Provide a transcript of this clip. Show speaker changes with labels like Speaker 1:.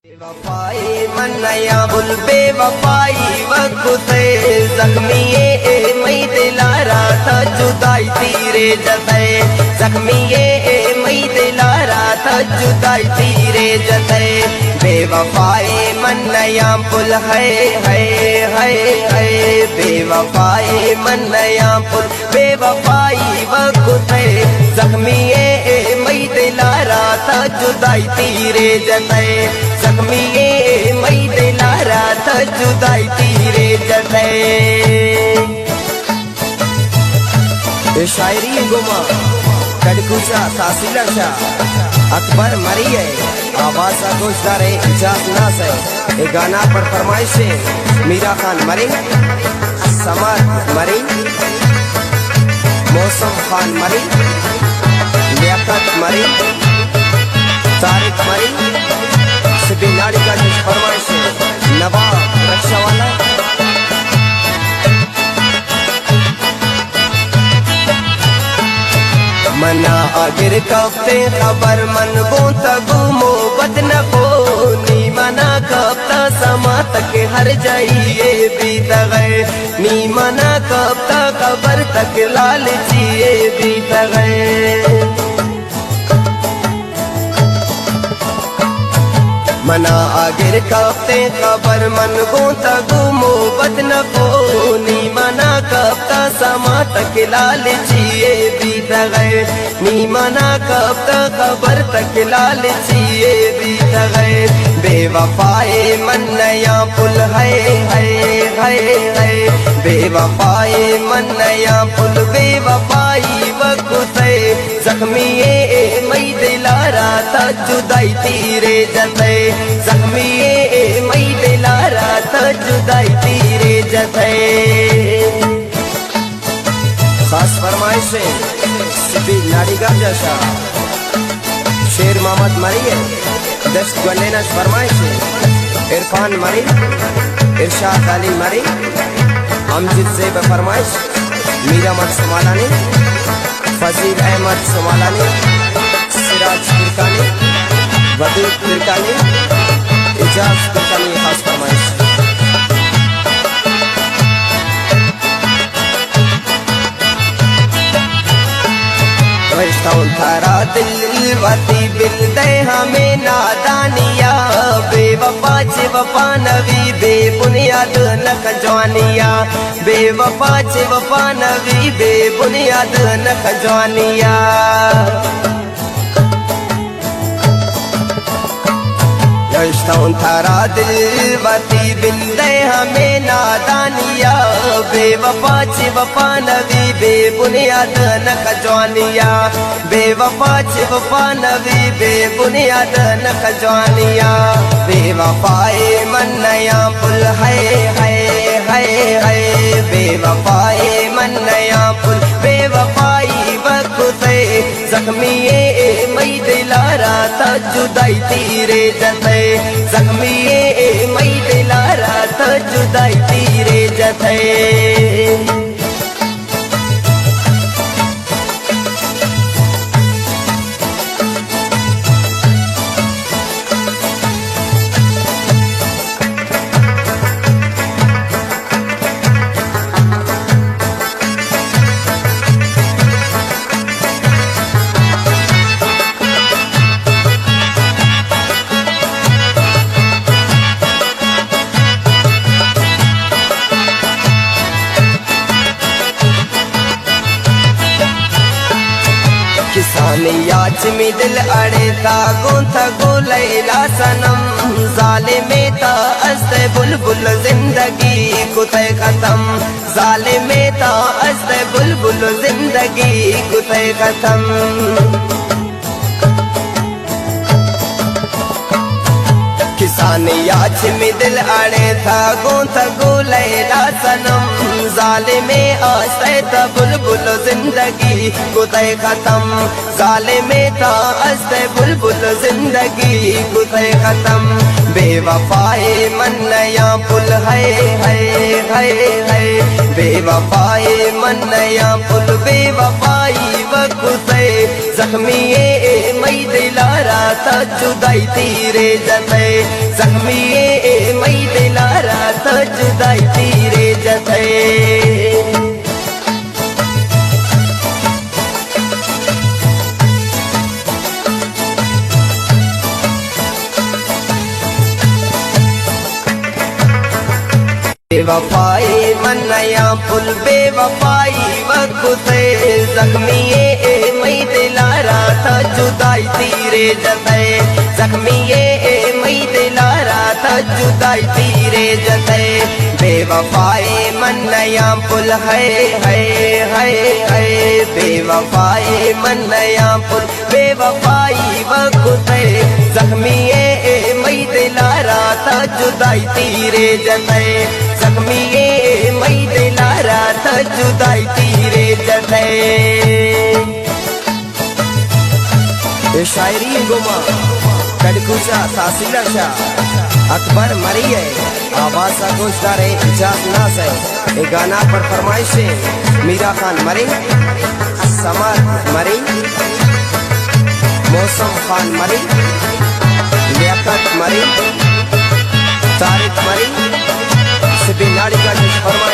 Speaker 1: बेवफाई मन नया बुल बेवफाई वक्त से जख्मीए मई दिलारा था जुदाई तीरे जते जख्मीए मई दिलारा था जुदाई तीरे जते बेवफाई मन नया बुल है बेवफाई मन नया बुल बेवफाई वक्त से जख्मीए मई दिलारा था जुदाई तीरे जते जख्मीए मई दिलारा था जुदाई तीरे जते। शायरी गुमा कड़कुशा तासीला शाह अकबर मरी है आवाज़ गोशदार इजाज नास है। ये गाना पर फरमाइश है मीरा खान मरी, समाद मरी, मौसम खान मरी, लियाकत मरी, तारिक मरी, सभी नाड़ी का फरमाइश है नवाब रक्षा वाला। मना आगिर कफ्ते खबर मन बोता गुमो बदन को नी मना कफ्ता समा तक हर जाइए बीत गए नी मना कफ्ता खबर तक लाल जिए बीत गए। मना आगिर कफ्ते खबर मन बोता गुमो बदन को नी मना कफ्ता समा तक लाल जिए बीत गए नी मना कफ्ता खबर तक लाल जिए बीत गए। बेवफाए मन नया पुल है बेवफाए मन नया पुल बेवफाई वक्त से जख्मीए मई दिलारा था जुदाई तीरे जते जख्मीए मई दिलारा था जुदाई तीरे जते। खास फरमाइश है सिपी नाड़ीगार जैसा शेर मोहम्मद मरी है दस्त गलेनश फरमाइश है इरफान मरी, इरशाद अली मरी, अमजिद ज़ेब फरमाइश मीरा मत समालानी, फजील अहमद समालानी, सिराज तिरकानी, वदूद तिरकानी, इजाज तिरकानी खास फरमाइश। थारा दिल वती बिल दे हमें नादानिया बेवफा चे वफा नवी बेबुनियाद नख जवानिया बेवफा चे वफा नवी बेबुनियाद नख जवानिया। थारा दिल वती बिल दे हमें नादानिया बेवफा चे वफा नवी बेबुनियाद नख जवानिया बेवफा चे वफा नवी बेबुनियाद नख जवानिया। बेवफाए मन नया पुल है बेवफाए मन नया पुल बेवफाई वक्त से जख्मीए मई दिलारा था जुदाई तीरे जते जख्मीए मई दिलारा था जुदाई तीरे जते। याच में दिल अड़े था गो लैला सनम जाले में था अस्ते बुलबुल जिंदगी कुते खत्म जाले में था अस्ते बुलबुल जिंदगी कुते खत्म। किसान याच में दिल अड़े था गो लैला सनम जाले में आस्ते था बुलबुल जिंदगी कुते खत्म जाले में था आस्ते बुलबुल जिंदगी कुते खत्म। बेवफाए मन नया पुल है बेवफाए मन नया पुल बेवफाई वक्त से जख्मी ये मई दिलारा था जुदाई तीरे जते जख्मी ये मई दिलारा था जुदाई तीरे जते बेवफाई मनया पुल बेवफाई वक्त जख्मी ये मई दिलारा था जुदाई तीरे जते जख्मी ये मई दिलारा था जुदाई तीरे जते बेवफाई मनया पुल है बेवफाई मनया पुल बेवफाई वक्त जख्मी ये मई दिलारा था जुदाई तीरे जते जख्मी ये मई दिलारा था जुदाई तीरे जते ये शायरी गुमा कलकुशा तासीला शाह अकबर मरी है आवाज सा गोशदार है इजाज नास है ये गाना पर फरमाइश है मीरा खान मरी समाद मरी मौसम खान मरी लियाकत मरी तारिक मरी सिबी नाड़ी का फरमा